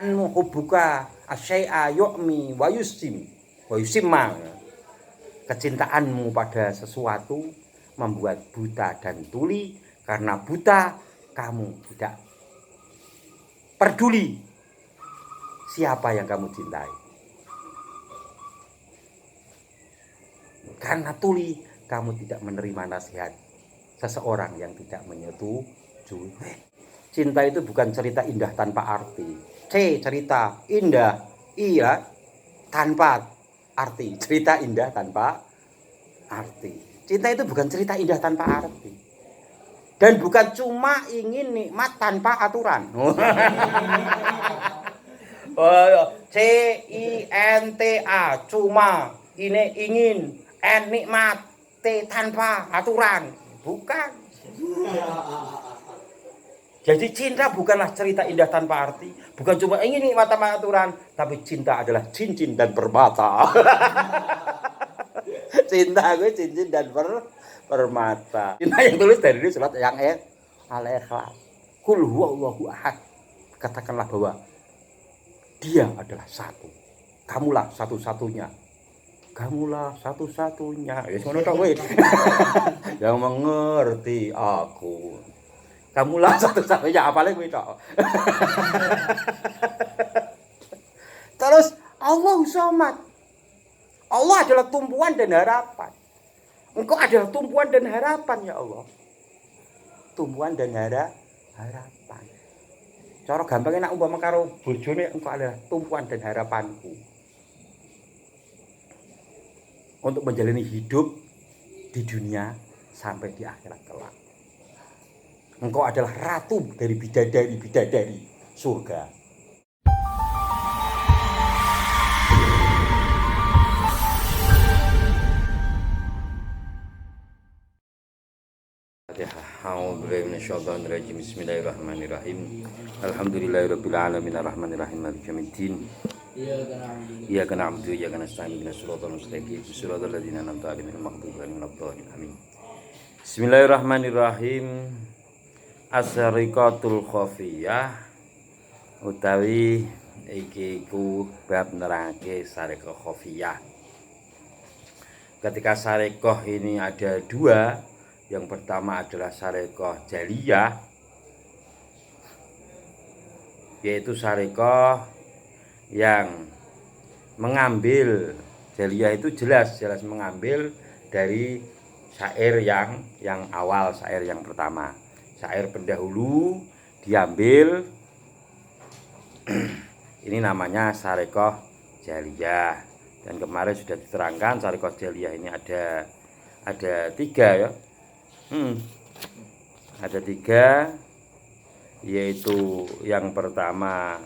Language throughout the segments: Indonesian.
Hubbuka asyai'a yu'mi wa yusimma. Kecintaanmu pada sesuatu membuat buta dan tuli. Karena buta kamu tidak peduli siapa yang kamu cintai. Karena tuli kamu tidak menerima nasihat seseorang yang tidak menyetujui. Cinta itu bukan cerita indah tanpa arti. Cerita indah iya tanpa arti. Cerita indah tanpa arti. Cinta itu bukan cerita indah tanpa arti. Dan bukan cuma ingin nikmat tanpa aturan. CINTA cuma ini ingin nikmat tanpa aturan. Bukan. Jadi cinta bukanlah cerita indah tanpa arti, bukan cuma ingin nikmat tanpa aturan, tapi cinta adalah cincin dan permata. Cinta gue cincin dan permata. Cinta yang tulis dari surat yang Al-Ikhlas. Qul huwallahu ahad. Katakanlah bahwa dia adalah satu. Kamulah satu-satunya. Kamulah satu-satunya. Ya ngono tok kowe. Yang mengerti aku. Kamulah satu-satunya apalagi kowe tok. Terus Allah Somad. Allah adalah tumpuan dan harapan. Engkau adalah tumpuan dan harapan ya Allah. Tumpuan dan harapan. Cara gampangnya nak umpama karo bojone engkau adalah tumpuan dan harapanku. Untuk menjalani hidup di dunia sampai di akhirat kelak. Engkau adalah ratu dari bidadari surga. Bismillahirrahmanirrahim. Alhamdulillahirabbil alamin arrahmanirrahim maliki yaumiddin. Iyyaka na'budu wa iyyaka nasta'in ihdinas siratal mustaqim siratal ladzina an'amta 'alaihim ghairil maghdubi 'alaihim waladdallin. Amin. Bismillahirrahmanirrahim. As-sariqatul khafiyah utawi iki ku bab nerangke sariqah khafiyah. Ketika sariqah ini ada dua, yang pertama adalah sariqah jaliyah, yaitu sariqah yang mengambil, jaliyah itu jelas mengambil dari syair yang awal, syair yang pertama. Syair pendahulu diambil. Ini namanya sariqah jaliyah. Dan kemarin sudah diterangkan sariqah jaliyah ini ada tiga ya. Ada tiga, yaitu yang pertama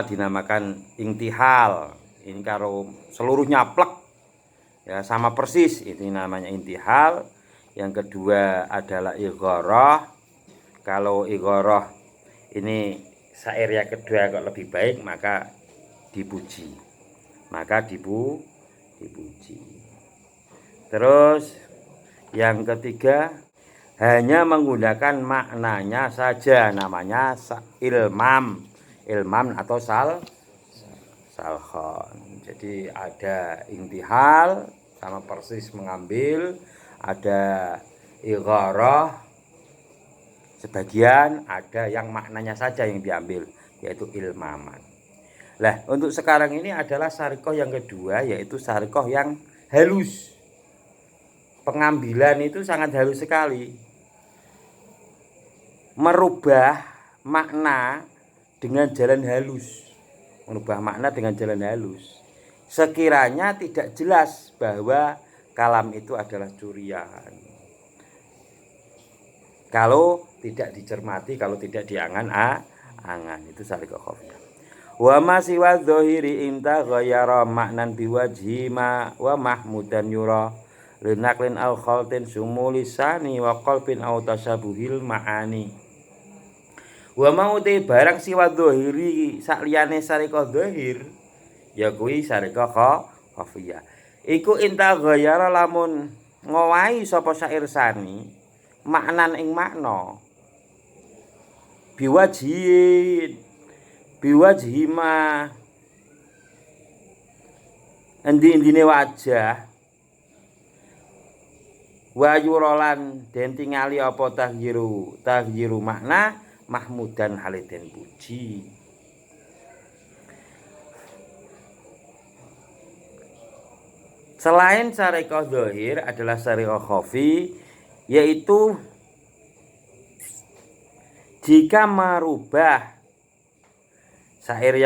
dinamakan intihal. Ini karo seluruhnya plek ya, sama persis, ini namanya intihal. Yang kedua adalah igharah. Kalau igharah ini syair yang kedua kok lebih baik, maka dipuji. Terus yang ketiga hanya menggunakan maknanya saja, namanya ilmam atau salkhon. Jadi ada intihal sama persis mengambil, ada igharah sebagian, ada yang maknanya saja yang diambil, yaitu ilmaman. Lah, untuk sekarang ini adalah sariqah yang kedua, yaitu sariqah yang halus. Pengambilan itu sangat halus sekali. Merubah makna dengan jalan halus. Sekiranya tidak jelas bahwa kalam itu adalah curian. Kalau tidak dicermati, kalau tidak diangan-angan, itu sariqah khafiyah. Wa ma siwa dzahiri inta ghayyara maknan biwajhi ma wa mahmudan yura linaklin al khaltin sumulisani wa qalbin au tasabuhil ma'ani. Wa mau te barang siwa dzahiri sakliyane sariqah dzahir ya kuwi sariqah khafiyah. Iku inta ghayyara lamun ngowahi sapa syair sani maknan ing makna biwajhima endi-endine wajah wa yurolan den tingali apa tahyiru makna mahmudan haliden puji. Selain syariqah zahir adalah syariqah khafi, yaitu jika merubah penyair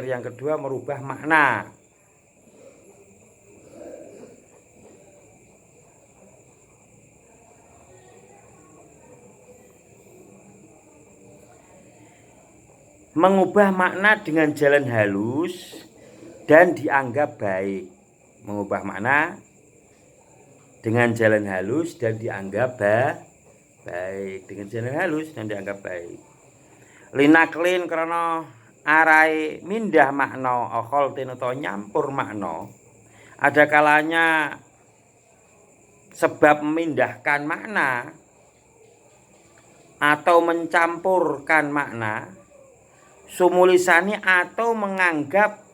yang kedua merubah makna. Mengubah makna dengan jalan halus dan dianggap baik. Mengubah makna dengan jalan halus dan dianggap baik. Dengan jalan halus dan dianggap baik. Linaklin karena arai mindah makna akhaltin atau nyampur makna. Ada kalanya sebab memindahkan makna atau mencampurkan makna, sumulisani atau menganggap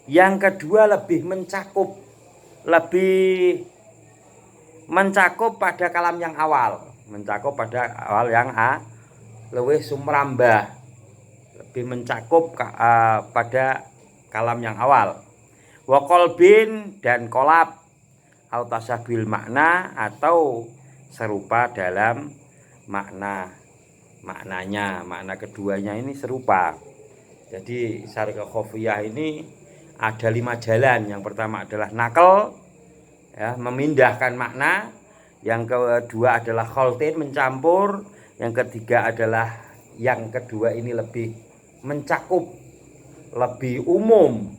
yang kedua lebih mencakup pada kalam yang awal, lebih sumrambah, lebih mencakup pada kalam yang awal. Wa qalbin dan kolab au tasyabil makna atau serupa dalam maknanya, makna keduanya ini serupa. Jadi syariqah khafiyah ini ada 5 jalan. Yang pertama adalah nakal, ya, memindahkan makna. Yang kedua adalah khaltin, mencampur. Yang ketiga adalah yang kedua ini lebih mencakup, lebih umum,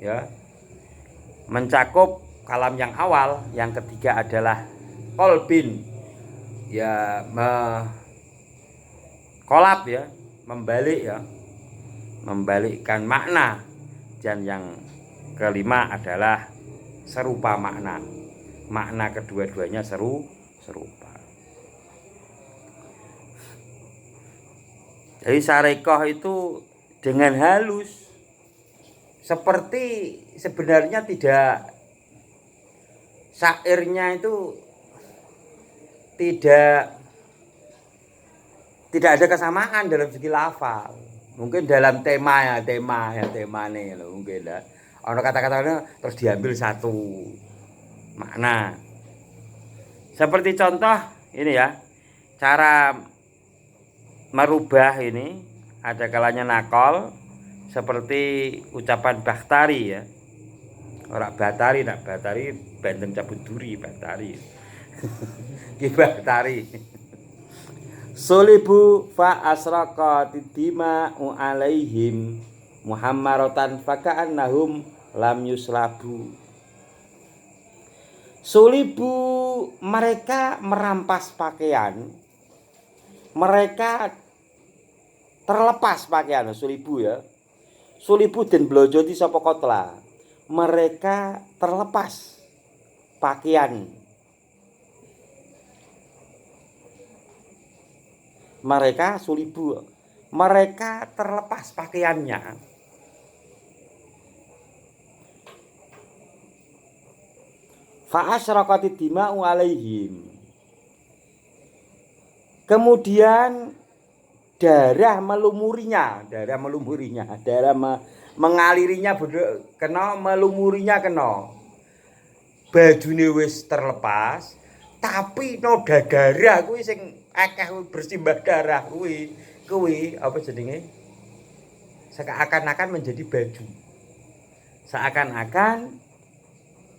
ya, mencakup kalam yang awal. Yang ketiga adalah qalbin, ya, kolab, ya, membalikkan makna. Dan yang kelima adalah serupa makna kedua-duanya serupa. Jadi syariqah itu dengan halus, seperti sebenarnya syairnya itu tidak ada kesamaan dalam segi lafal. Mungkin dalam temanya loh, mungkin ya. Ono kata-katanya terus diambil satu makna. Seperti contoh ini, ya, cara merubah ini ada kalanya nakal, seperti ucapan Bakhtari, ya. Orang Batari, Bandeng cabut duri Bakhtari. Ki Bakhtari. Sulibu fa asraqa tidima'u alaihim muhammaratan faka'annahum lam yuslabu. Sulibu, mereka merampas pakaian, mereka terlepas pakaian. Sulibu, ya, sulibu den blojoti sapa kotla, mereka terlepas pakaian. Mereka sulibu, mereka terlepas pakaiannya. Fa asyraqatid dima'u alaihim. Kemudian darah melumurinya, mengalirinya, melumurinya kena. Bajune wis terlepas, tapi noda darah kuwi sing akeh bersimbah darah kuwi apa jenenge? Seakan-akan menjadi baju.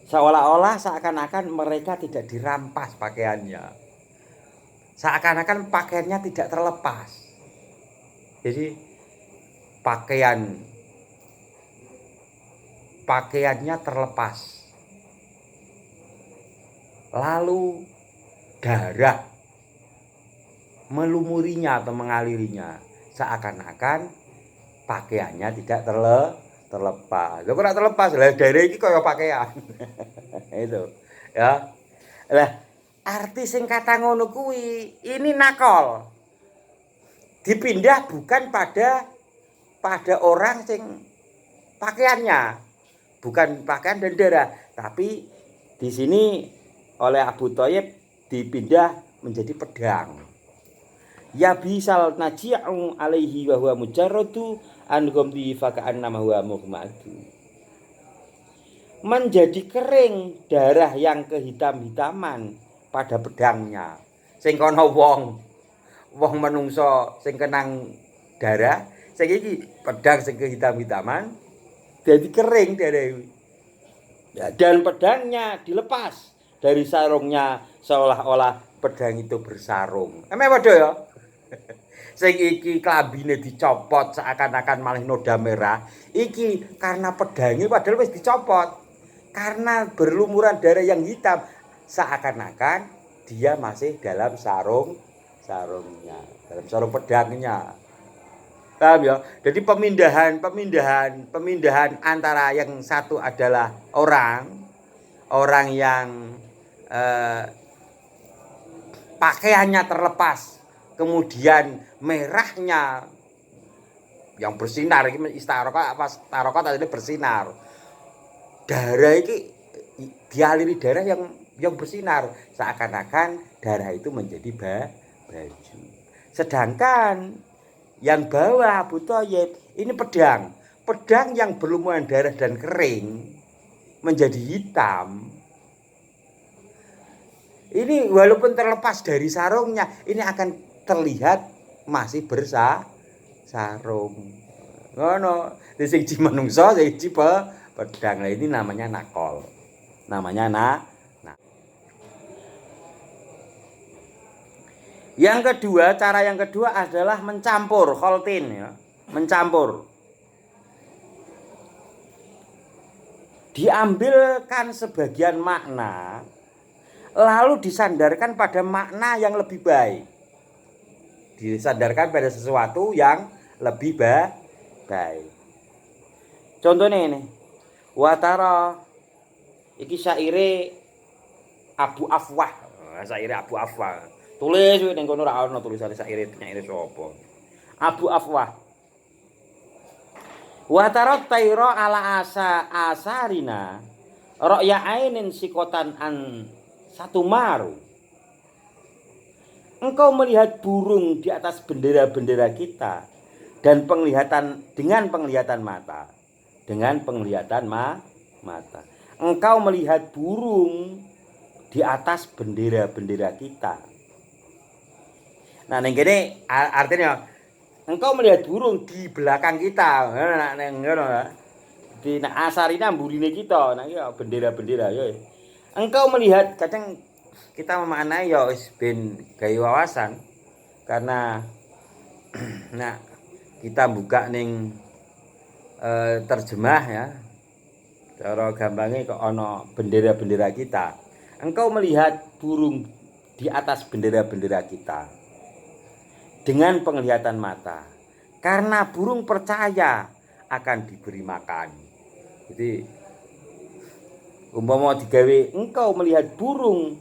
Seolah-olah mereka tidak dirampas pakaiannya. Seakan-akan pakaiannya tidak terlepas. Jadi pakaiannya terlepas. Lalu darah melumurinya atau mengalirinya, seakan-akan pakaiannya tidak terlepas. Lho kok ora terlepas? Lah darah iki kaya pakaian. Itu, ya. Lah arti sing kata ngono kuwi ini nakol. Dipindah bukan pada orang sing pakaiannya, bukan pakaian dan darah, tapi di sini oleh Abu Thayyib dipindah menjadi pedang. Ya bisal naji'u alaihi wa huwa mujarradu an ghamdi fa ka'annama huwa muhammadu. Menjadi kering darah yang kehitam-hitaman pada pedangnya. Sing kono wong menungso sing kenang darah, sing iki pedang sing kehitam-hitaman jadi kering darah. Ya, dan pedangnya dilepas dari sarungnya seolah-olah pedang itu bersarung. Emang padha ya? Sing iki klambine dicopot seakan-akan malih noda merah. Iki karena pedangnya padahal wis dicopot. Karena berlumuran darah yang hitam seakan-akan dia masih dalam sarungnya, dalam sarung pedangnya. Paham ya? Jadi pemindahan antara yang satu adalah orang yang pakaiannya terlepas, kemudian merahnya yang bersinar, ini istarokat tadi bersinar. Darah ini dialiri darah yang bersinar, seakan-akan darah itu menjadi baju. Sedangkan yang bawah Abu Thayyib ini pedang yang berlumuran darah dan kering menjadi hitam. Ini walaupun terlepas dari sarungnya, ini akan terlihat masih bersarung. Ngono, sing ji manungsa, sing ji pedang. Nah, ini namanya nakol. Namanya Yang kedua, cara yang kedua adalah mencampur, kholtin ya. Mencampur. Diambilkan sebagian makna lalu disandarkan pada makna yang lebih baik. Disandarkan pada sesuatu yang lebih baik. Contohnya ini. Watara iki syaire Abu Afwah. Syaire Abu Afwah. Tulis ning kono ora ana tulisane syaire sapa. Abu Afwah. Watara tayra ala asarina ra'ya ainin sikotan an satu maru. Engkau melihat burung di atas bendera-bendera kita dan dengan penglihatan mata. Dengan penglihatan mata. Engkau melihat burung di atas bendera-bendera kita. Nah, ning kene artinya engkau melihat burung di belakang kita. Di asarina mburine kita. Nah, ya bendera-bendera ya. Engkau melihat, kadang kita memaknai ya wis ben gawe wawasan karena nah kita buka ning terjemah ya. Cara gampangnya kok ana bendera-bendera kita. Engkau melihat burung di atas bendera-bendera kita dengan penglihatan mata. Karena burung percaya akan diberi makan. Jadi umpama digawe engkau melihat burung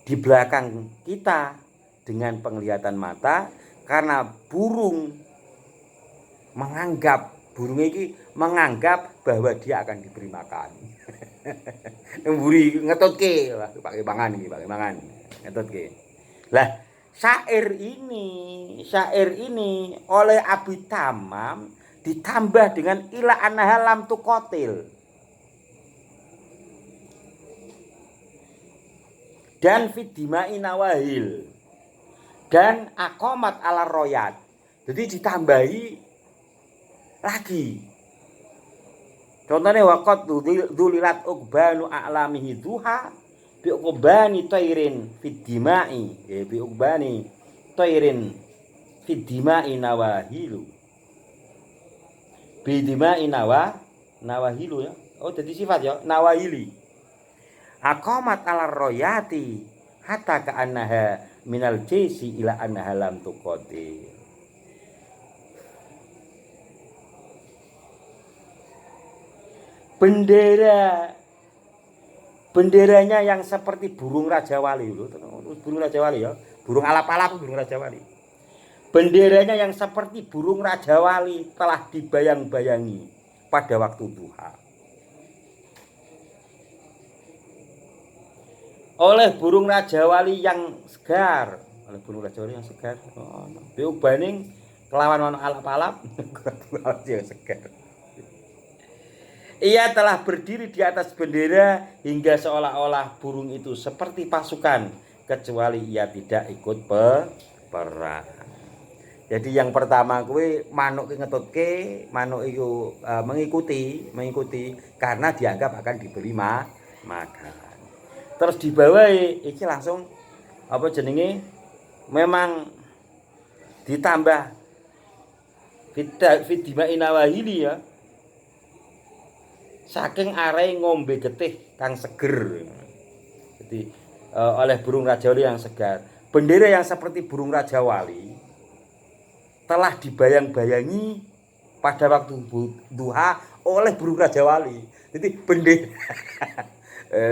di belakang kita dengan penglihatan mata karena burung menganggap bahwa dia akan diberi makan. Mburi ngetutke, pakai mangan iki, pakai mangan. Ngetutke. Lah, syair ini oleh Abi Tamam ditambah dengan ila annaha lam tuqatil. Dan fidimai nawahil. Dan akomat ala royat. Jadi ditambahi lagi. Contohnya waqat dulilat uqbanu a'lamihi duha bi uqbani tairin fidimai. Bi uqbani tairin fidimai nawahilu. Bidimai nawahilu ya. Oh, jadi sifat ya, nawahili. Aqamat ala royati hatta ka'annaha minal jisi ila annaha lam tuqati. Bendera Benderanya yang seperti burung Raja Wali loh. Burung Raja Wali ya. Burung alap-alap burung Raja Wali. Benderanya yang seperti burung Raja Wali telah dibayang-bayangi pada waktu duha. Oleh burung Raja Wali yang segar. Oleh burung Raja Wali yang segar. Beubanding kelawan ono alap-alap. Yang segar. Ia telah berdiri di atas bendera hingga seolah-olah burung itu seperti pasukan, kecuali ia tidak ikut perang. Jadi yang pertama kuwi manuk ki ngetutke, manuk itu mengikuti karena dianggap akan diberi makan. Terus dibawahi iki langsung apa jenenge memang ditambah fidima inawahili ya. Saking arai ngombe getih kang seger. Jadi oleh burung Raja Wali yang segar. Bendera yang seperti burung Raja Wali telah dibayang-bayangi pada waktu duha oleh burung Raja Wali. Jadi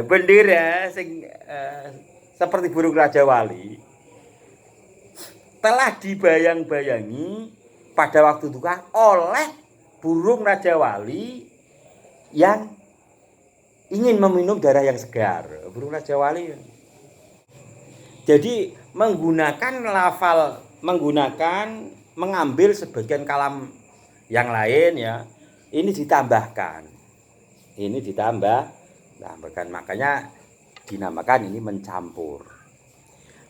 bendera sing seperti burung Raja Wali telah dibayang-bayangi pada waktu duha oleh burung Raja Wali yang ingin meminum darah yang segar. Burung Raja Wali. Jadi mengambil sebagian kalam yang lain ya. Ini ditambahkan. Makanya dinamakan ini mencampur.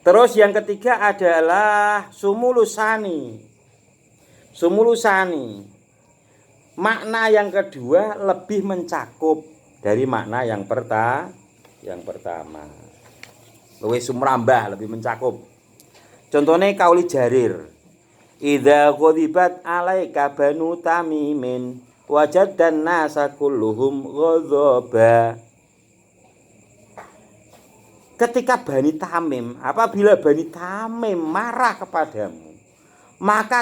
Terus yang ketiga adalah sumulusani. Makna yang kedua lebih mencakup dari makna yang pertama. Luwih sumrambah, lebih mencakup. Contohnya kauli Jarir. Idza ghadibat alaika banu tamimin wajaddan nasa kulluhum ghadaba. Ketika Bani Tamim, apabila Bani Tamim marah kepadamu, maka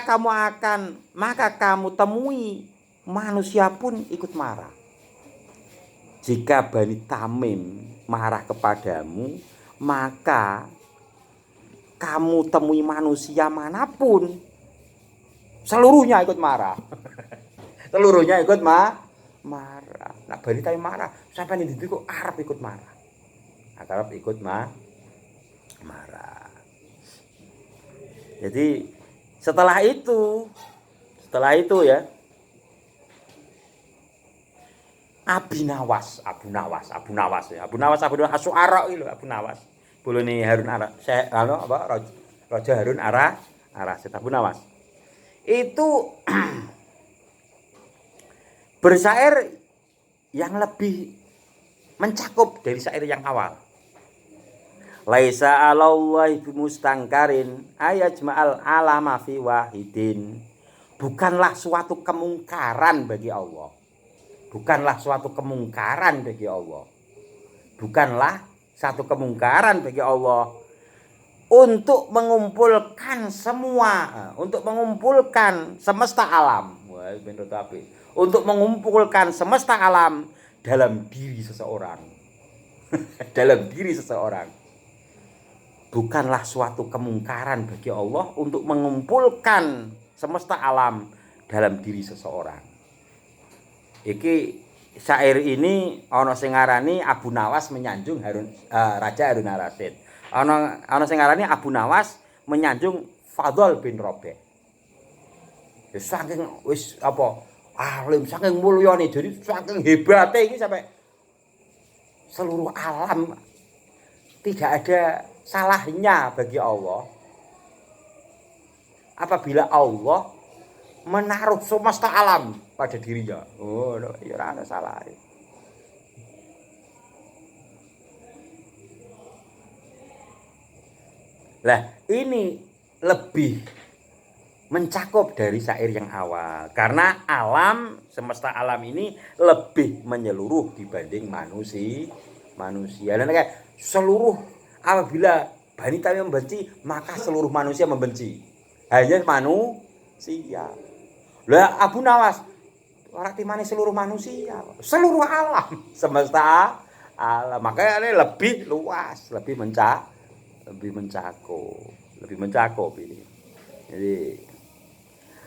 kamu temui manusia pun ikut marah. Jika Bani Tamim marah kepadamu, maka kamu temui manusia manapun, seluruhnya ikut marah. Seluruhnya ikut marah. Nah Bani Tamim marah, sampai ini kok Arab ikut marah. Arab ikut marah. Jadi setelah itu ya Abu Nawas Asy'ara iki lho Abu Nawas. Bolone Harun Raja Harun Rasyid Abu Nawas. Itu bersair yang lebih mencakup dari syair yang awal. Laisa 'alallahi bimustangkarin ayajma'al alama fi wahidin. Bukanlah suatu kemungkaran bagi Allah. Bukanlah satu kemungkaran bagi Allah untuk mengumpulkan semesta alam. Wah, bener tapi. Untuk mengumpulkan semesta alam dalam diri seseorang. Bukanlah suatu kemungkaran bagi Allah untuk mengumpulkan semesta alam dalam diri seseorang. Iki syair ini ana sing ngarani Abu Nawas menyanjung Raja Harun Rasyid. Ana sing ngarani Abu Nawas menyanjung Fadl bin Rabi'. Saking wis alim, saking mulyane, jadi saking hebate iki sampai seluruh alam tidak ada salahnya bagi Allah apabila Allah menaruh semesta alam pada dirinya. Oh, ya ora ada salah. Lah, ini lebih mencakup dari syair yang awal karena alam semesta alam ini lebih menyeluruh dibanding manusia. Dan kayak seluruh apabila Bani Tamim membenci maka seluruh manusia membenci. Hanya manusia. Lah Abu Nawas ora timane seluruh manusia, seluruh alam semesta Alah, makanya ini lebih luas, lebih mencakup ini. Jadi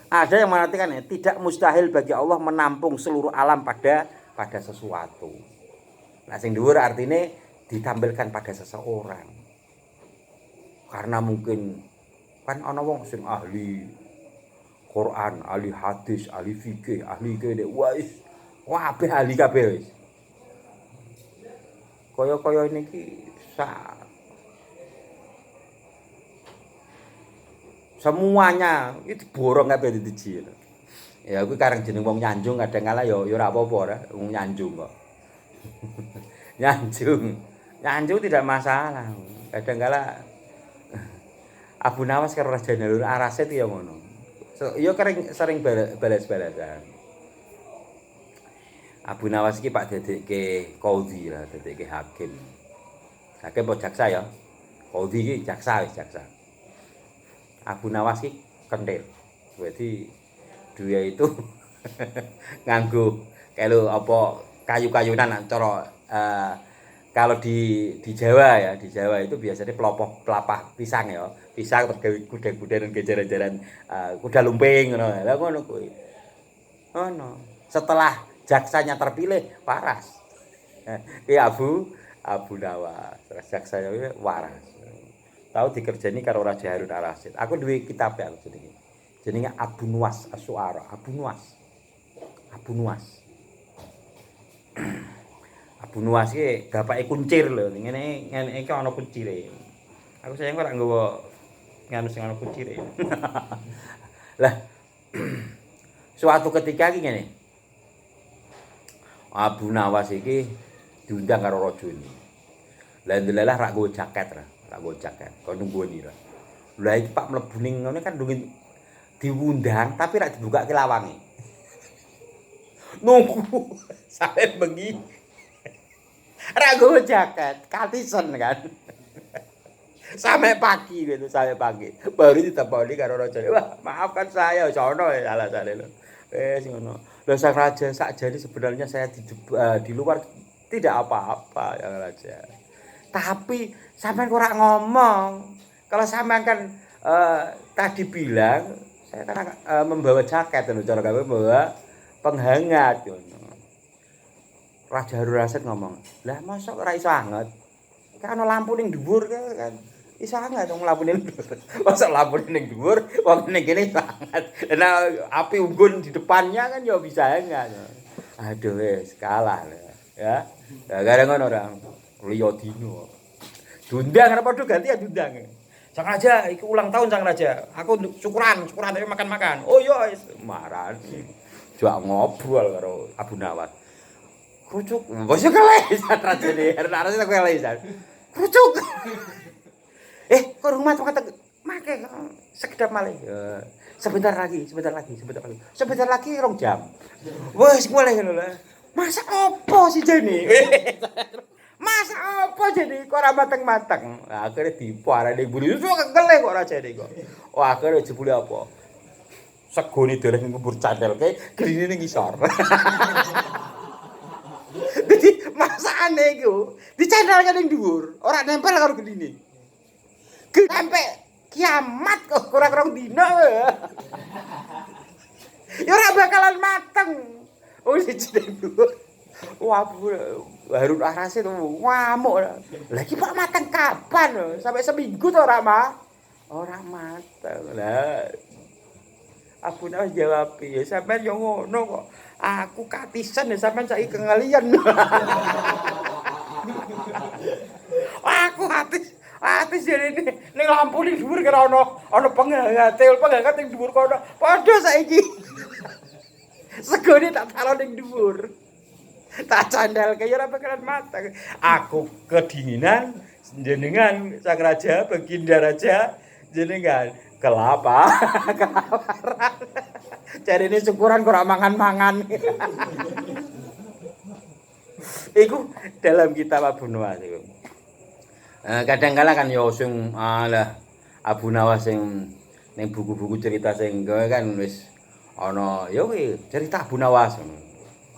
ada yang mengatakan ya, tidak mustahil bagi Allah menampung seluruh alam pada sesuatu. Nah, sing dhuwur artinya ditampilkan pada seseorang. Karena mungkin kan ana wong sing ahli Quran, ahli hadis, ahli fikih, ahli kene wis kabeh ahli kabeh wis. Kaya-kaya niki semuanya itu diborong kabeh diji. Ya kuwi kareng jeneng wong nyanjung kadang kala ya ora apa-apa ora wong nyanjung kok. Nyanjung. Nyanjung tidak masalah. Kadang kala Abu Nawas karo Raja Nalur Arasid ya ngono. Ya sering balas-balasan. Abu Nawas iki Pak dadekke qaudhi lah, dadekke hakim. Hakim apa jaksa ya? Qaudhi iki jaksa wis jaksa. Abu Nawas iki kentir. Berarti dia itu nganggo kalau apa kayu-kayunan cara kalau di Jawa ya, di Jawa itu biasanya pelapah pisang ya. Pisang terus kuda-kuda dan kejaran-jaran kuda lumping ngono. Lah ngono kuwi. Ngono. Setelah jaksanya terpilih waras. Iki Abu Nawas. Terus jaksanya waras. Tahu dikerjani karo Raja Harun Ar-Rasyid. Aku duwe kitab ya jenenge. Jenenge Abu Nuwas As-Su'ara. Abu Nuwas. Abu Nuwas iki bapake kuncir lho. Ngene iki ana kuncire. Aku sayang ora nggawa nganu sing ana kuncire. Lah suatu ketika iki ngene. Abu Nawas iki diundang karo raja ini. Lah ndelalah rak nggo jaket ra, Kon nunggoni ra. Lah iki Pak mlebu ning ngene kan ndungin diundang tapi rak dibukake lawange. Nunggu sampe bengi. Rak nggo jaket, katisen kan. Sampai pagi gitu, sampai pagi. Baru diteponi karo raja. Wah, maafkan saya, sono ya alasane lho. Ngono. Lah sang raja sakjane sebenarnya saya di luar tidak apa-apa ya raja. Tapi sampean kok ora ngomong. Kalau sampean kan tadi bilang saya kan membawa jaket lho cara kami membawa penghangat ngono. Raja Harun Rasid ngomong, "Lah mosok ora iso anget? Kan ana lampu ning dhuwur kan." Iso anget wong lampune ning dhuwur. Mosok lampune ning dhuwur, wong ning kene iso anget. Nah, api unggun di depannya kan ya bisa anget. Aduh wis kalah ya. Lah gara ngono ora liya dino. Diundang ora padha ganti ya diundang. Sang Raja, iki ulang tahun Sang Raja. Aku syukuran tapi makan-makan. Oh iya wis marani. Jak ngobrol karo Abu Nawas. Kucuk, bosnya kelih Raja ne. Raja tak kelih. Kucuk. Kok rumah tuh kata make sekedap malih. Sebentar lagi. Sebentar lagi 2 jam. Wes mulai ngono lho. Masa opo sih jane? Masa opo jadi kok ora mateng-mateng. Lah akhire diparani buri iso kelih kok rajane kok. Wah akhire jebule apa? Segone doleh ning kubur candelke, gline ning ngisor. Jadi masakane iku dicandelke ning dhuwur, ora nempel karo gline. Sampai kiamat kok kurang-kurang dino. Ya ora bakalan mateng. Oh jeneng dhuwur. Wah, Harun Ar-Rasyid ngamuk. Lah iki Pak mateng kapan? Sampai seminggu to ora, Mah? Ora mateng. Lah Abu Nawas jawab, "Ya sampean yo ngono kok. Aku katisen ya sampean saiki kengalian." Aku hati jadi ning lampu ning dhuwur kira ana penghangat ning dhuwur kono. Padha saiki. Segone tak taruh ning dhuwur. Tak candalke ya ora bakalan mateng. Aku kedinginan jenengan Sang Raja, Baginda Raja jenengan kelaparan. Jarine syukuran kok ora mangan-mangan. Iku dalam kitab Abu Nawas iku. Kadang-kala kan ya sing Abu Nawas sing ning buku-buku cerita sing kan wis ana ya kuwi cerita Abu Nawas ngono.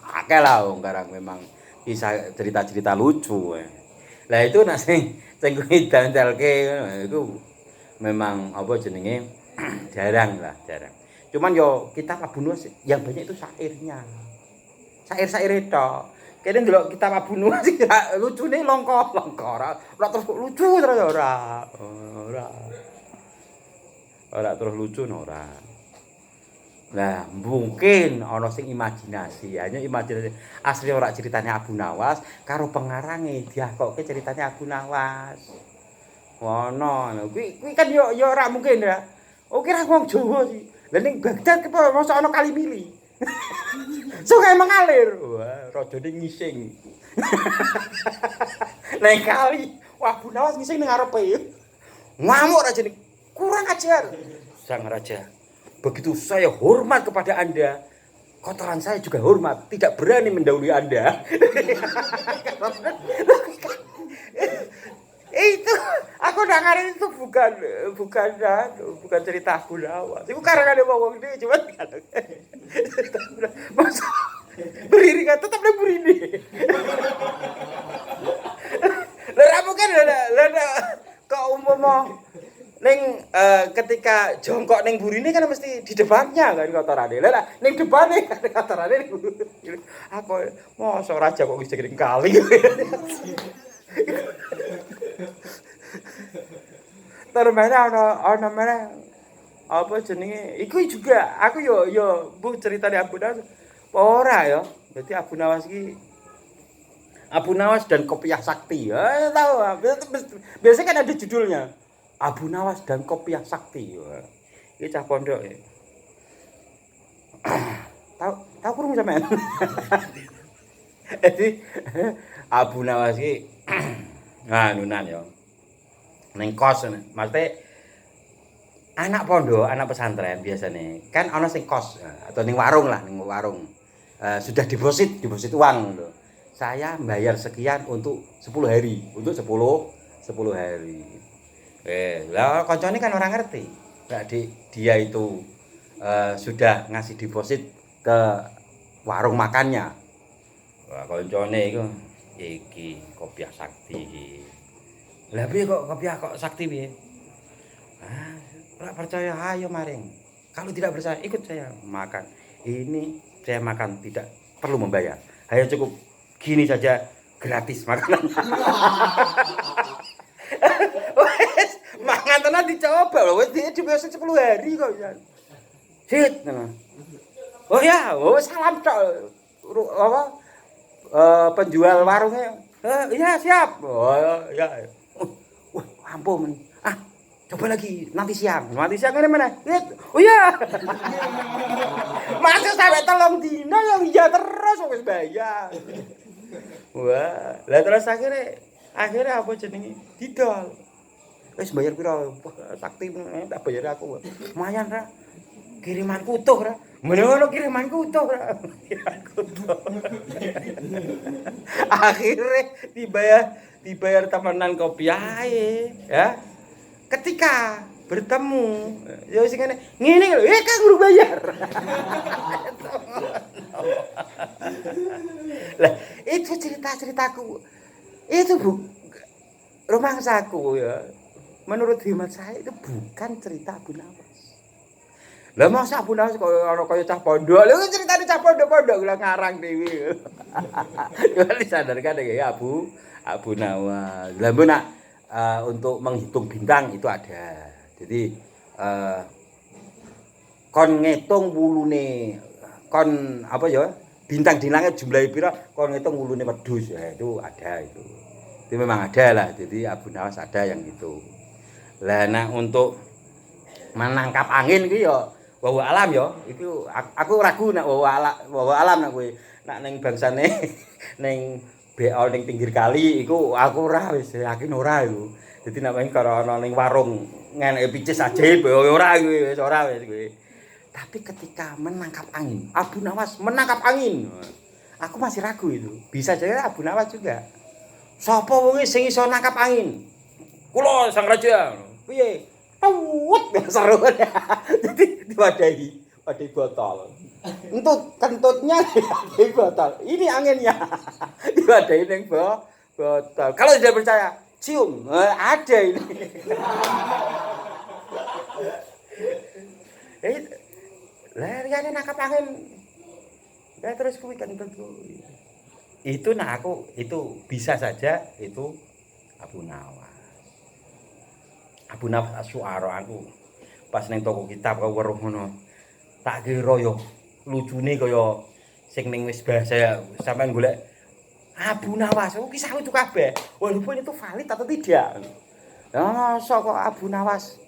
Akeh lah wong karang memang kisah cerita-cerita lucu. Lah itu nek sing kuwi dantelke iku memang apa jenenge jarang. Cuman yo kitab Abu Nuwas yang banyak itu syairnya. Syair-syair tok. Kene ndelok kitab Abu Nuwas lucune longko-longko ora terus lucu terus ora. Ora terus lucu ora. Nah, mungkin ana sing imajinasi, hanya imajinasi. Asli ora ceritane Abu Nawas karo pengarange diakoke ceritane Abu Nawas. Ngono. Kuwi kan yo ora mungkin ya. Oh kira wong Jawa sih. Lah ning Baghdad kepo mosok ana kali mili. Sungai mengalir. Wah, rajane ngising. Nang kali, wah Abu Nawas ngising ning ngarepe. Ngamuk rajane. Kurang ajar. Sang raja, begitu saya hormat kepada Anda, kotoran saya juga hormat, tidak berani mendahului Anda. Itu aku dengar itu bukan cerita Abu Nawas. Itu karena wong ini cuma masa berdiri kan tetap dia berdiri. Lah mungkin ada kok umpama ning ketika jongkok ning burine kan mesti di depannya kan kotorane. Lah ning depane kan kotorane. Aku mosok raja kok wis gering kali. Termene ana meneh apa jenenge? Iku juga aku yo mbok ceritane Abu Nawas ora ya. Dadi Abu Nawas dan Kopiah Sakti. Ya tahu. Biasanya kan ada judulnya. Abu Nawas dan Kopiah Sakti. Iki cah pondok ya. Tahu kurung sampean. Jadi Abu Nawas iki nganunan ya. Ning kos maksudnya anak pondok, anak pesantren biasanya kan ana sing kos atau ning warung. Sudah deposit uang lho. Saya bayar sekian untuk 10 hari, untuk 10 hari. Lah koncone kan orang ngerti. Lah dia itu sudah ngasih deposit ke warung makannya. Wah koncone iku iki Kopiah Sakti iki. Lah piye kok Kopiah kok Sakti piye? Ora percaya ayo maring. Kalau tidak percaya ikut saya makan. Ini saya makan tidak perlu membayar. Ayo cukup gini saja gratis makanannya. Wes mangan tenan dicoba lho wis dibeso 10 hari kok ya. Sit. Oh ya, salam tok. Apa? Penjual warungnya. Iya siap. Oh ya. Wah, ampun. Coba lagi nanti siang ini mana? Oh iya. Masa sampai telung dino yang iya terus wis bayar. Wah, lah terus akhirnya apa jenenge? Didol. Wis bayar pira? Sakti tak bayar aku. Lumayan ra. Kirimanku utuh ra. Ngono kirimanku utuh ra. Akhirnya dibayar temenan Kopiah ya. Ketika bertemu ya sing ngene lho kan guru bayar. Lah itu ceritaku itu romangsaku ya menurut hemat saya itu bukan cerita Abu Nawas. Lah masa Abu Nawas kaya cah pondok lho ceritane cah pondok-pondok lah ngarang dhewe. Ya disadarkan ya Abu Nawas. Lah mbok nak untuk menghitung bintang itu ada. Jadi kon ngitung wulune kon apa ya bintang di langit jumlahe pira kon ngitung wulune wedhus ya itu ada itu. Itu memang ada lah. Jadi Abu Nawas ada yang itu. Lah nah untuk menangkap angin iki ya wawa alam ya. Iku aku ragu nak wawa alam nak kowe. Nak ning bangsane ning BO ning pinggir kali iku aku ora wis yakin ora iku. Dadi nek wong karo ana ning warung ngeneki picis ajaib ora kuwi wis ora wis kuwi. Tapi ketika menangkap angin, Abu Nawas menangkap angin. Aku masih ragu itu. Bisa jadi Abu Nawas juga. Sapa wong sing iso nangkap angin? Kula Sang Raja. Piye? Tuwut seru. Jadi diwadahi botol. Kentutnya di botol. Ini anginnya. Diwadahi ning botol. Kalau tidak percaya, cium. Ada ini. Lariane nangkap angin. Ya terus kuwi kentut kuwi. Itu aku itu bisa saja itu Abu Nawas. Abu Nawas Asy'ara aku pas ning toko kitab kok weruh ngono. Tak kira yo lucune kaya sing ning wis bahasa sampean golek Abu Nawas. Oh kisah lucu kabeh. Walaupun itu valid atau tidak. Ya kok Abu Nawas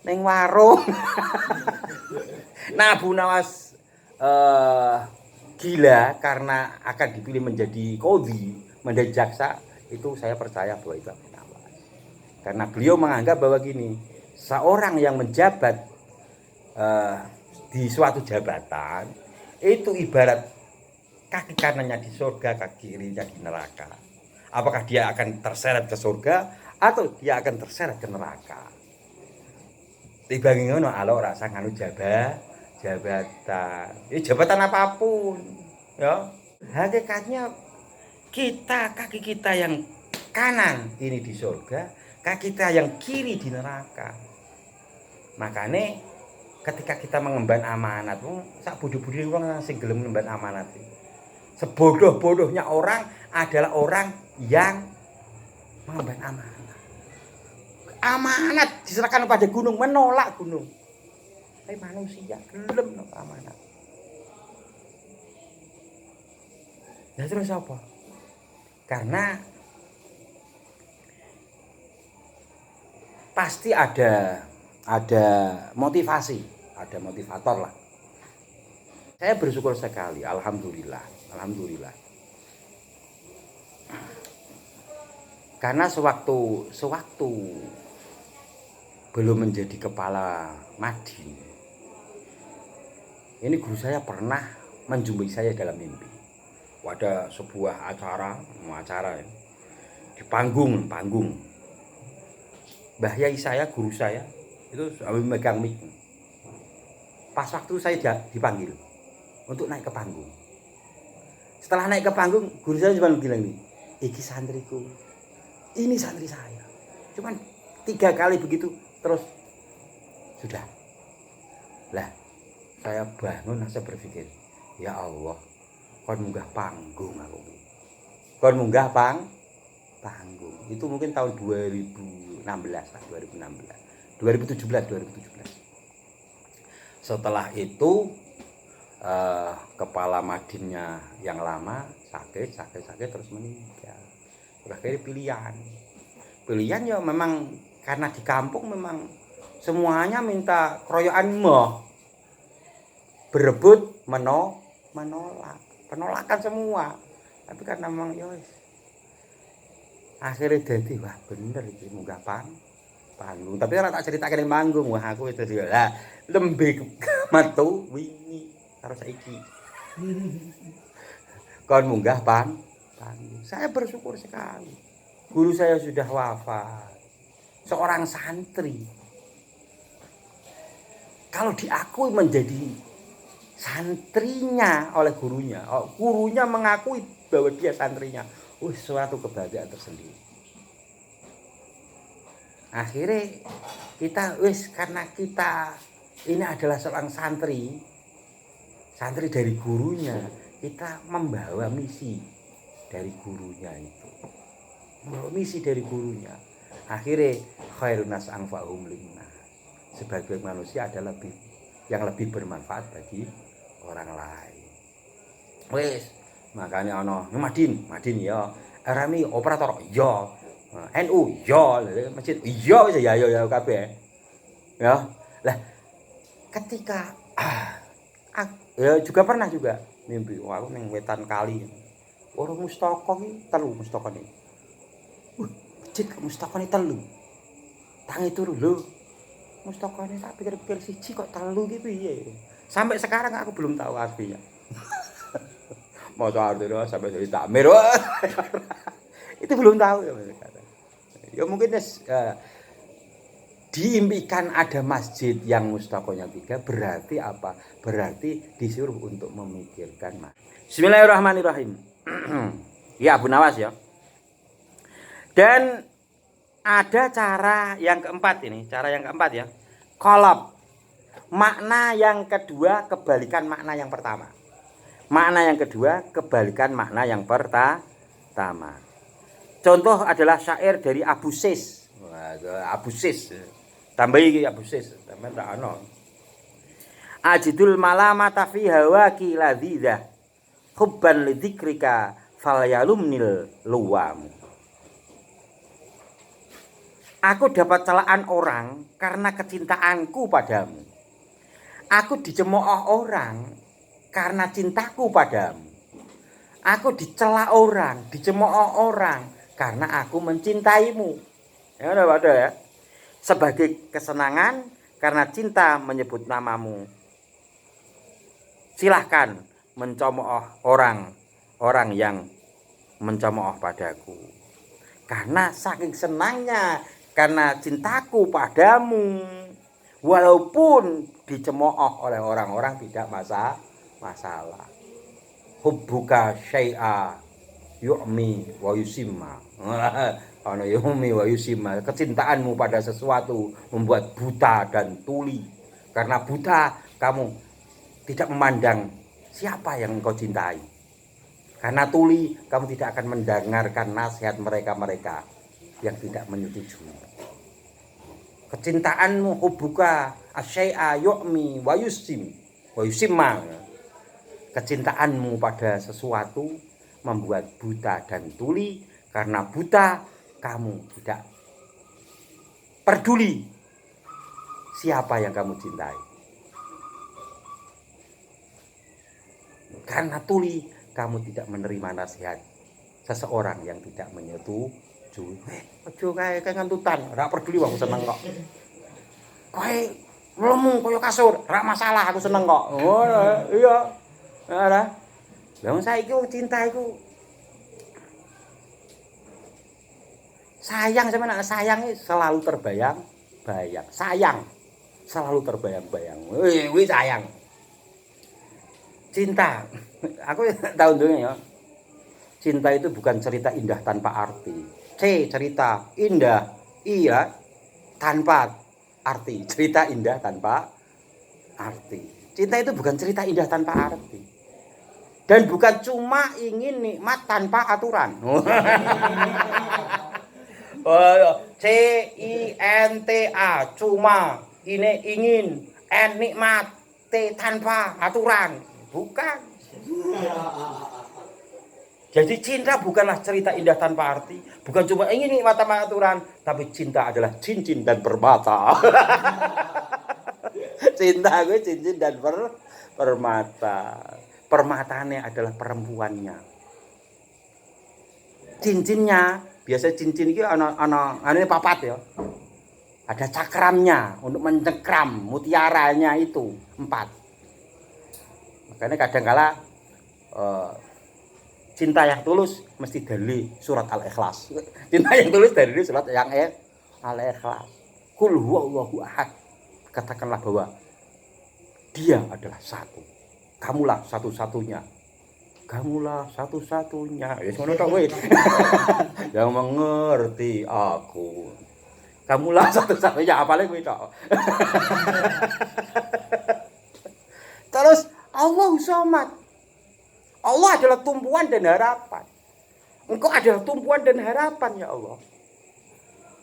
ning warung. Nah Abu Nawas gila karena akan dipilih menjadi qadhi, menjadi jaksa, itu saya percaya bahwa itu Abu Nawas. Karena beliau menganggap bahwa gini, seorang yang menjabat di suatu jabatan itu ibarat kaki kanannya di surga, kaki kirinya di neraka. Apakah dia akan terseret ke surga atau dia akan terseret ke neraka? Dibanding ngono alok rasa nganu jabatan. Jabatan apapun, ya. Hakikatnya kaki kita yang kanan ini di surga, kaki kita yang kiri di neraka. Makanya ketika kita mengemban amanat, sak bodoh-bodoh wong sing gelem mengemban amanat. Sebodoh-bodohnya orang adalah orang yang mengemban amanat. Amanat diserahkan pada gunung, menolak gunung. Tapi manusia gelem nolak amanat. Nah terus apa? Karena pasti ada motivasi, ada motivator lah. Saya bersyukur sekali, alhamdulillah. Karena sewaktu belum menjadi kepala Madin, ini guru saya pernah menjumpai saya dalam mimpi. Ada sebuah acara ya, di panggung. Mbah Yai saya, guru saya, itu sambil megang mic. Pas waktu saya dipanggil untuk naik ke panggung. Setelah naik ke panggung, guru saya cuma bilang nih, iki santriku, ini santri saya. Cuman 3 kali begitu, terus sudah. Lah, saya bangun, saya berpikir, ya Allah, kon munggah panggung aku. Kon munggah panggung. Itu mungkin tahun 2017. Setelah itu kepala Madinnya yang lama sakit terus meninggal. Akhirnya pilihan ya memang karena di kampung memang semuanya minta keroyokan berebut menolak, penolakan semua. Tapi karena memang ya akhirnya jadi wah bener iki munggah panggung. Tapi ora tak critakake ning manggung, wah aku itu dia. Lah lembek metu wingi karo saiki. Kon munggah panggung. Saya bersyukur sekali. Guru saya sudah wafat. Seorang santri. Kalau diakui menjadi santrinya oleh gurunya, gurunya mengakui bahwa dia santrinya, suatu kebahagiaan tersendiri. Akhirnya kita karena kita ini adalah seorang santri dari gurunya, kita membawa misi dari gurunya itu. Membawa misi dari gurunya. Akhirnya khairun nas anfa'uhum linnas. Sebagai manusia adalah yang lebih bermanfaat bagi orang lain. Makanya ana Madin ya. RMI operator ya. NU ya, masjid ya kabeh. Ya. Lah ketika ya juga pernah mimpi aku ning wetan kali. Orang mustaka iki telu mustakane. Masjid mustakane telu. Tangi turu lho. Mustakane tak pikir-pikir siji kok telu ki piye. Sampai sekarang aku belum tahu artinya. Maca artinya sampai jadi takmir. Itu belum tahu ya. Ya mungkin diimpikan ada masjid yang mustaqonya 3, berarti apa? Berarti disuruh untuk memikirkan. Bismillahirrahmanirrahim. Ya Abu Nawas ya. Dan ada cara yang keempat ini, cara yang keempat ya. Qalab. Makna yang kedua kebalikan makna yang pertama. Makna yang kedua kebalikan makna yang pertama. Contoh adalah syair dari Abu Sis. Abu Sis. Tambahi Abu Sis, sampeyan tak ana. Ajidul malamata fi hawaki ladzidah. Hubban lidzikrika falyalumnil luwam. Aku dapat celaan orang karena kecintaanku padamu. Aku dicemooh orang karena cintaku padamu. Aku dicela orang, dicemooh orang karena aku mencintaimu. Ya ada ya. Sebagai kesenangan karena cinta menyebut namamu. Silahkan mencemooh orang yang mencemooh padaku. Karena saking senangnya, karena cintaku padamu, walaupun dicemooh oleh orang-orang tidak masalah. Hubbuka syai'a yu'mi wa yusimma. Ana yu'mi wa yusimma. Kecintaanmu pada sesuatu membuat buta dan tuli. Karena buta kamu tidak memandang siapa yang engkau cintai. Karena tuli kamu tidak akan mendengarkan nasihat mereka-mereka yang tidak menyetujui. Kecintaanmu hubbuka asyai'a yu'mi wa yusimma. Kecintaanmu pada sesuatu membuat buta dan tuli. Karena buta kamu tidak peduli siapa yang kamu cintai. Karena tuli kamu tidak menerima nasihat seseorang yang tidak menyetujui. Aja kae ngantutan, ora peduli aku seneng kok. Kowe mlemu kaya kasur, ora masalah aku seneng kok. Oh, iya. Ora. Lah saiki cinta iku sayang sampeyan, sayang selalu terbayang-bayang. Sayang selalu terbayang-bayang. Kuwi sayang. Cinta. Aku tahu dulu ya. Cinta itu bukan cerita indah tanpa arti. C cerita indah, iya tanpa arti. Cerita indah tanpa arti. Cinta itu bukan cerita indah tanpa arti. Dan bukan cuma ingin nikmat tanpa aturan. CINTA cuma ini ingin nikmat T tanpa aturan. Bukan. Jadi cinta bukanlah cerita indah tanpa arti, bukan cuma ingin nikmat tanpa aturan, tapi cinta adalah cincin dan permata. Cinta gue cincin dan permata. Permatanya adalah perempuannya. Cincinnya, biasa cincin itu ana papat ya. Ada cakramnya untuk mencekram mutiaranya itu 4. Makanya kadang-kala cinta yang tulus mesti dari surat Al-Ikhlas. Cinta yang tulus dari surat yang Al-Ikhlas. Qul huwallahu ahad. Katakanlah bahwa dia adalah satu. Kamulah satu-satunya. Kamulah satu-satunya. Ya ngono tok kowe. Yang mengerti aku. Kamulah satu-satunya apale kowe tok. Terus Allah Somad. Allah adalah tumpuan dan harapan. Engkau adalah tumpuan dan harapan ya Allah.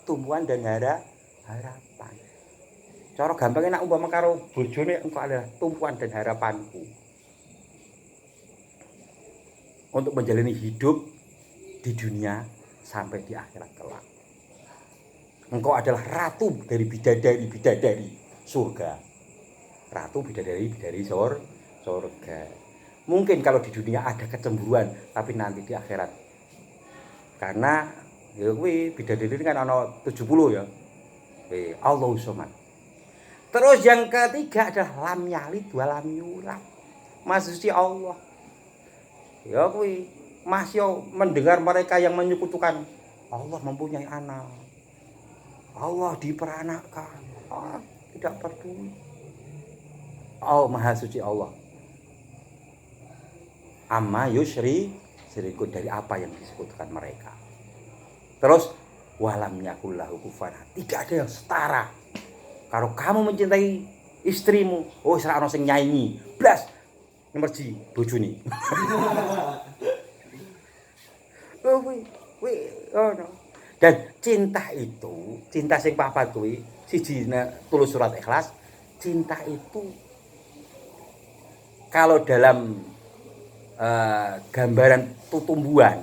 Tumpuan dan harapan. Cara gampangnya nak umpama karo bojone engkau adalah tumpuan dan harapanku. Untuk menjalani hidup di dunia sampai di akhirat kelak. Engkau adalah ratu dari bidadari surga. Ratu bidadari surga. Mungkin kalau di dunia ada kecemburuan, tapi nanti di akhirat. Karena ya kuwi bidadari kan ana 70 ya. Allahu Somad. Terus yang ketiga adalah lam yalid wa lam yulad. Maksudnya Allah. Ya kuwi masih mendengar mereka yang menyekutukan Allah mempunyai anak. Allah diperanakkan. tidak peduli. Oh, Maha Suci Allah. Amma syirikun, dari apa yang disebutkan mereka. Terus walam yakul lahu kufuwan, tidak ada yang setara. Kalau kamu mencintai istrimu, oh ora ono sing nyanyi, blas merji bojone. Oh oh no. Dan cinta itu, cinta sing papat kuwi, siji tulus surat Ikhlas, cinta itu kalau dalam gambaran tutumbuhan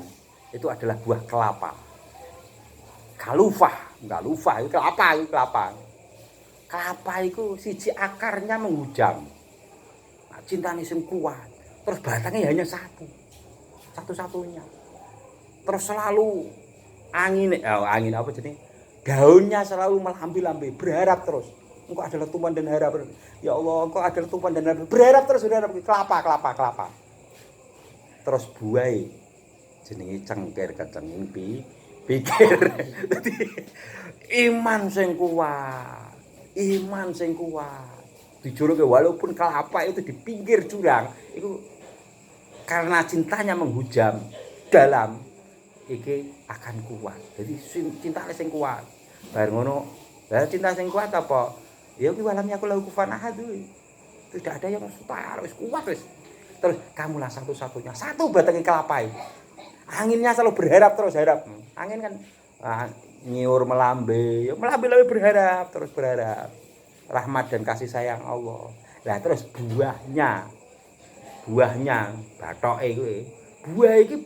itu adalah buah kelapa. Kalufah itu kelapa. Kelapa itu siji akarnya menghujam. Nah, cintanya sing kuat. Terus batangnya hanya satu-satunya. Terus selalu angin apa jadi? Daunnya selalu melambi-lambi, berharap terus. Engkau adalah tumpuan dan harapan. Ya Allah, engkau adalah tumpuan dan harapan. Berharap terus, kelapa. Terus buai jenenge cengkir kecengin pikir. Dadi iman sing kuat. Dijuluke walaupun kelapa itu di pinggir jurang, itu karena cintanya menghujam dalam iki akan kuat. Jadi cintane sing kuat. Bar ngono, lah cinta sing kuat apa? Ya kuwi walam yakul lahu kufuwan ahad. Tidak ada yang setara, wis kuat wis. Terus kamulah satu-satunya. Satu batangnya kelapa itu. Anginnya selalu berharap terus, harap. Angin kan nyiur melambe berharap. Rahmat dan kasih sayang Allah. Lah terus buahnya bathoke kuwi.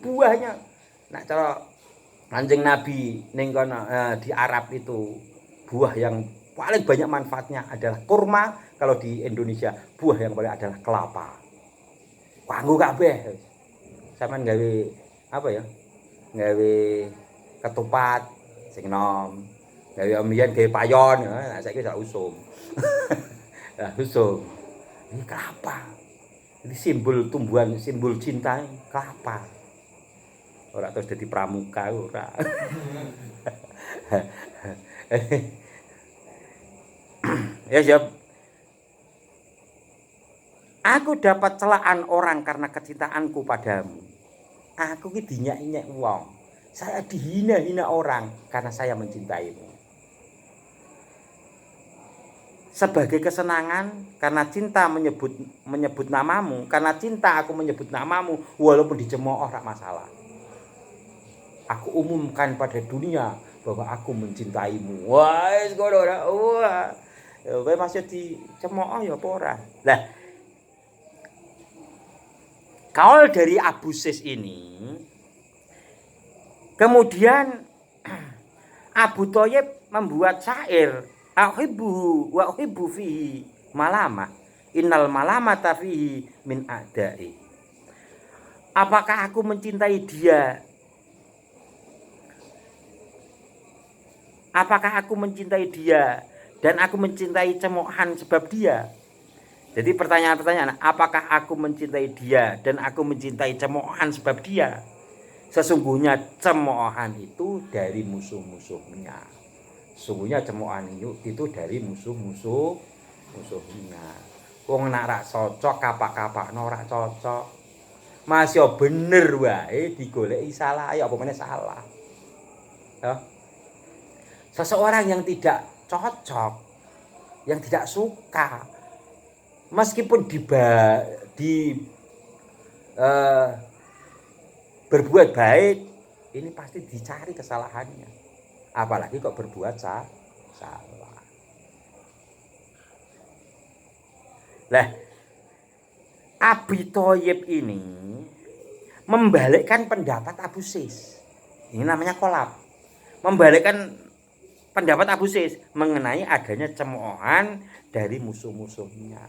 Buahnya. Nek cara Kanjeng Nabi ning kono di Arab itu buah yang paling banyak manfaatnya adalah kurma, kalau di Indonesia buah yang paling adalah kelapa. Kanggo kabeh. Sampeyan gawe apa ya? Gawe ketupat sing enom. Gawe ombiyen gawe payon, nah saiki sak usum. Nah, usum. Ini kelapa. Ini simbol tumbuhan, simbol cinta kelapa. Ora terus dadi pramuka ora. Ya siap. Aku dapat celaan orang karena kecintaanku padamu. Aku ki dinyak-nyek wong. Saya dihina-hina orang karena saya mencintaimu. Sebagai kesenangan karena cinta menyebut namamu, karena cinta aku menyebut namamu walaupun dicemooh ora masalah. Aku umumkan pada dunia bahwa aku mencintaimu. Wah, wis ngono ora. Wah. Ya kowe masih dicemooh ya apa ora? Lah kaul dari Abu Sis ini, kemudian Abu Thayyib membuat syair, uhibbu wa uhibbu fihi malama, innal malamata fihi min a'da'i. Apakah aku mencintai dia? Apakah aku mencintai dia dan aku mencintai cemoohan sebab dia? Jadi pertanyaan-pertanyaan, apakah aku mencintai dia dan aku mencintai cemoohan sebab dia? Sesungguhnya cemoohan itu dari musuh-musuhnya. Sesungguhnya cemoohan itu dari musuh-musuhnya. Wong nek rak cocok kapak-kapakno ora cocok. Mas yo bener wae digoleki salah, ya apa meneh salah. Ya. Seseorang yang tidak cocok, yang tidak suka, meskipun berbuat baik, ini pasti dicari kesalahannya. Apalagi kok berbuat salah. Lah, Abi Thayyib ini membalikkan pendapat Abu Sis. Ini namanya kolab. Membalikkan pendapat Abu Sis mengenai adanya cemoohan dari musuh-musuhnya.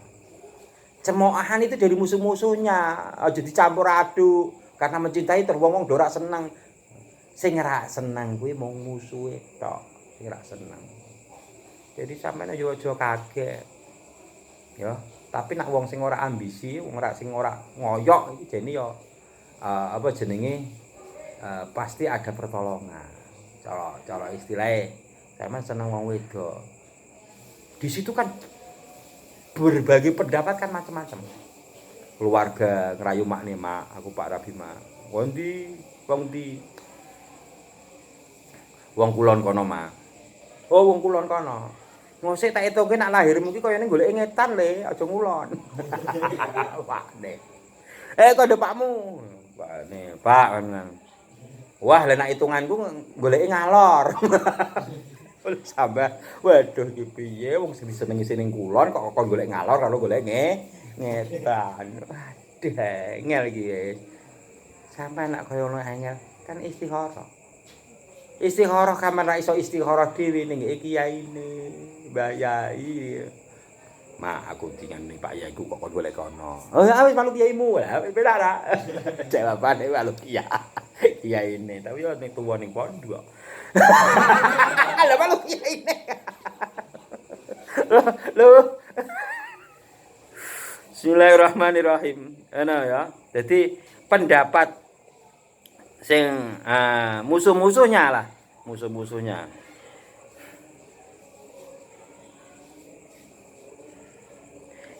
Cemoohan itu dari musuh-musuhnya, aja dicampur aduk. Karena mencintai terus wong ora seneng. Sing ora seneng kuwi mung musuhe tok, sing ora seneng. Jadi sampeyan yo aja kaget. Ya, tapi nek wong sing ora ambisi, wong sing ora ngoyok iki jene yo apa jenenge pasti ada pertolongan. Cara istilahnya sampeyan seneng wong wedok. Di situ kan berbagai pendapat kan macam-macam. Keluarga ngerayu mak nih mak, aku Pak Rabi mak. Wong di, wong kulon kono mak. Oh wong kulon kono. Ngosek tak etoke nak lahirmu ki koyone golek ngetan le, aja ngulon. Pak nek. Kode pakmu. Pak nih, Pak kan. Wah, lha nek hitunganku goleke ngalor. Sampai waduh iki piye wong sing disenengi sing kulon kok golek ngalor kalau golek ngetan. Waduh angel iki. Sampai nak kaya ngono angel kan istikharah. Istikharah kamar ra iso istikharah dhewe ning kiyaine, Mbah Yai. Mak aku dingane Pak Yai ku kok golek kono. Oh wis malu kiyaimu. Lah beda ra. Jawabane malu kiyaine. Tapi yo ning tuwa ning pondok. Lah malu kiyaine. Loh. Bismillahirrahmanirrahim. Ana ya. Jadi pendapat sing musuh-musuhnya lah, musuh-musuhnya.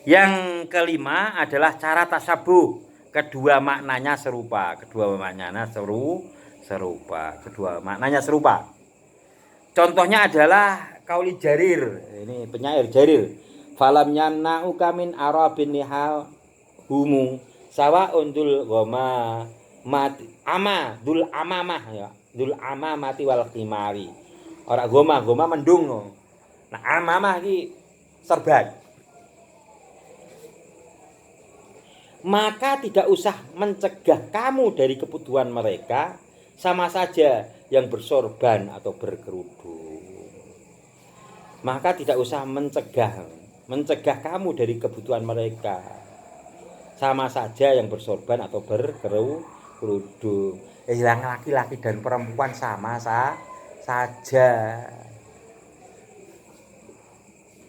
Yang kelima adalah cara tasabuh. Kedua maknanya serupa. Kedua maknanya serupa. Contohnya adalah kauli Jarir. Ini penyair Jarir. Falam yamna'uka min arabin nihal humu sawaun dul goma mati ama dul amamah ya. Dul amamati wal khimari. Ora goma mendung. Nah amamah iki serban. Maka tidak usah mencegah kamu dari kebutuhan mereka, sama saja yang bersorban atau berkerudung. Maka tidak usah mencegah kamu dari kebutuhan mereka, sama saja yang bersorban atau berkerudung. Yang laki-laki dan perempuan sama saja.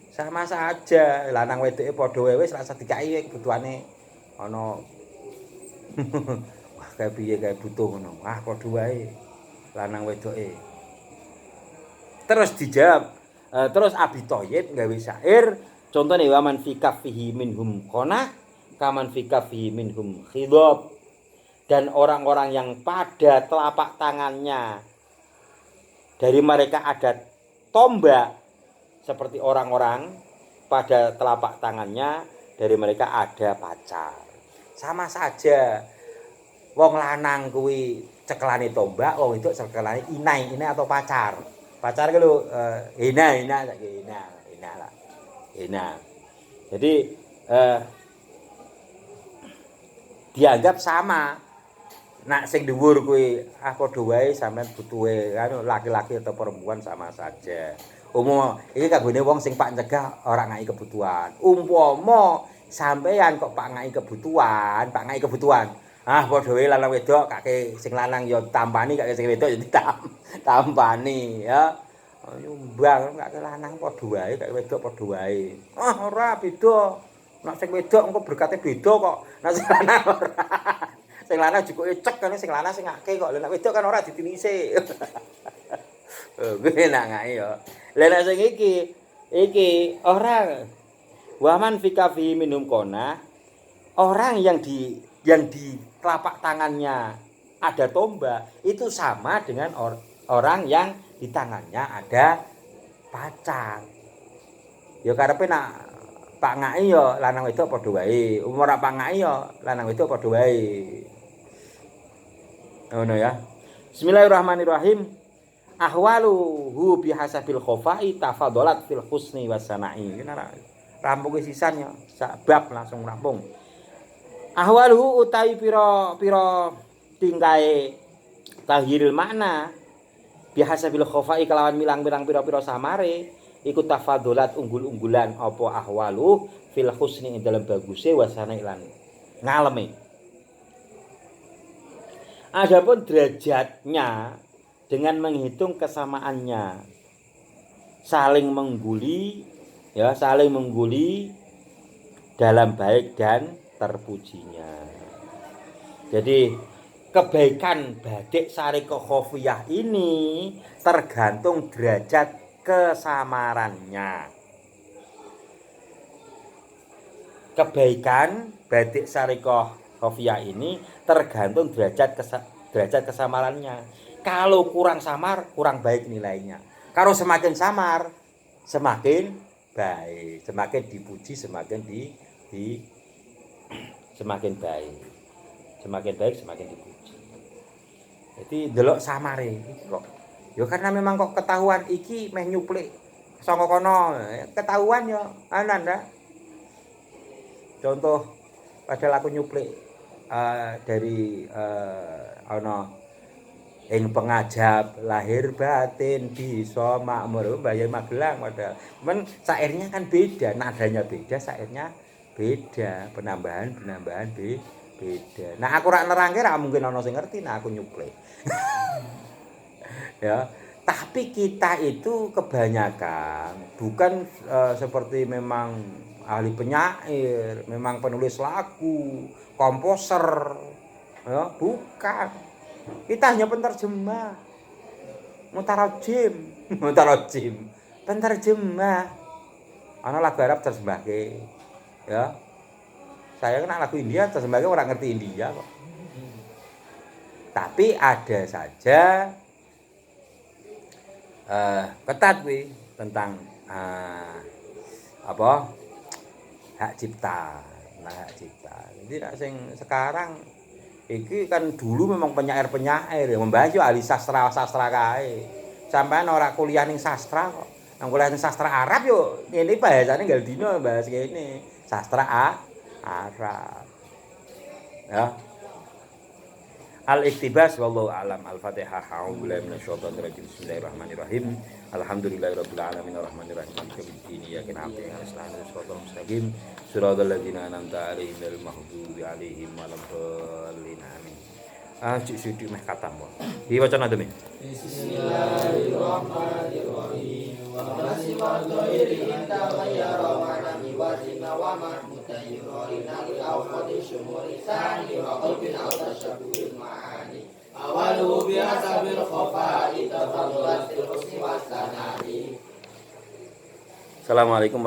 Sama saja, lanang wedoke padha wae wis rasa dikai kebutuhane. Ana wah kae piye kae butuh ngono. Ah padha wae lanang wedoke. Terus dijawab terus Abi Thayyib gawe syair contone waman fi kaffihi minhum qana kaman fi kaffihi minhum khidab. Dan orang-orang yang pada telapak tangannya dari mereka ada tombak seperti orang-orang pada telapak tangannya dari mereka ada pacar. Sama saja wong lanang kuwi cekelane tombak, wong itu cekelane inai atau pacar. Pacar ki lho hina saiki hina lah. Hina. Jadi dianggap sama. Nak sing dhuwur kuwi padha wae sampean butuhe kan laki-laki atau perempuan sama saja. Iki kanggone wong sing pak nyegah ora ngai kebutuhan. Umpama sampeyan kok pak ngai kebutuhan. Ah padha wae lanang wedok kake sing lanang ya tampani kake sing wedok ya tampani ya. Nyumbang kake lanang padha wae kake wedok padha wae. Ah ora beda. Nek sing wedok engko berkate beda kok. Nek sing lanang ora. Sing lanang jukuke cek kan sing lanang sing ngake kok. Nek wedok kan ora ditinise. Gue nak ngai ya. Lah nek sing iki ora waman fikafi minum kona, orang yang di telapak tangannya ada tombak itu sama dengan orang yang di tangannya ada pacar. Ya karepe nak Pak Ngai ya lanang wedok padha wae. Ora Pak Ngai ya lanang wedok padha wae. Ngono ya. Bismillahirrahmanirrahim. Ahwaluhu bihasabil khofai tafadalat fil husni wasana'i. Rampung sisan ya, sak bab langsung rampung. Ahwaluhu utawi pira tingkae tahiril makna bihasabil khofai kelawan milang-milang pira-pira samare iku tafadalat unggul-unggulan apa ahwalu fil husni ing dalam baguse wasana'i lan ngaleme. Adapun derajatnya dengan menghitung kesamaannya saling mengguli dalam baik dan terpujinya. Jadi kebaikan badik syariqah khofiyah ini tergantung derajat kesamarannya. kebaikan batik syariqah khafiyah ini tergantung derajat kesamarannya. Kalau kurang samar, kurang baik nilainya. Kalau semakin samar, semakin baik. Semakin dipuji, semakin semakin baik. Semakin baik, semakin dipuji. Jadi delok samare kok. Ya karena memang kok ketahuan iki meh nyuplik saka kono, ketahuan ya anan ta. Contoh padahal aku nyuplik dari ana ing pengajap lahir batin bisa makmur Mbah Yai Magelang padahal. Men syairnya kan beda, nadanya beda, syairnya beda, penambahan beda. Nah aku rak nerangke ra mungkin ana sing ngerti nah aku nyuplik. Ya, tapi kita itu kebanyakan bukan seperti memang ahli penyair, memang penulis lagu, komposer, ya, bukan. Kita hanya penerjemah, mutarajim, mutarajim, penerjemah. Ana lagu Arab terjemahke, ya. Saya kena lagu India terjemahke orang ngerti India kok. Tapi ada saja ketat kuwi tentang apa hak cipta. Nah, hak cipta. Jadi nek sing sekarang iki kan dulu memang penyair-penyair ya membahas yo ahli sastra kae. Sampeyan ora kuliah ning sastra kok. Nang kuliah ning sastra Arab yo ngene bahasane nggal dino bahas kene. Sastra Arab. Ya. Al-iktibas wallahu alam. Al-Fatihah. A'udzubillahi minasyaitonir rajim. Bismillahirrahmanirrahim. Alhamdulillahirabbil alamin arrahmanirrahim maliki yaumiddin. Iyyaka na'budu wa iyyaka nasta'in. Shiratal mustaqim. Shiratal ladzina an'amta 'alaihim ghairil maghdubi 'alaihim waladdallin. Amin. Cik sithik meh katam kok. Diwaca nademe. Bismillahirrahmanirrahim. Wa masifal ghairi inta ghayyara wa nami wa zina wa mahmudan yurina li awqati syumuri sani wa qalbin aw tashabbuhil ma'ani awalu bi asabil khafa'i tafaddulat fil husni was sanadi. Assalamualaikum.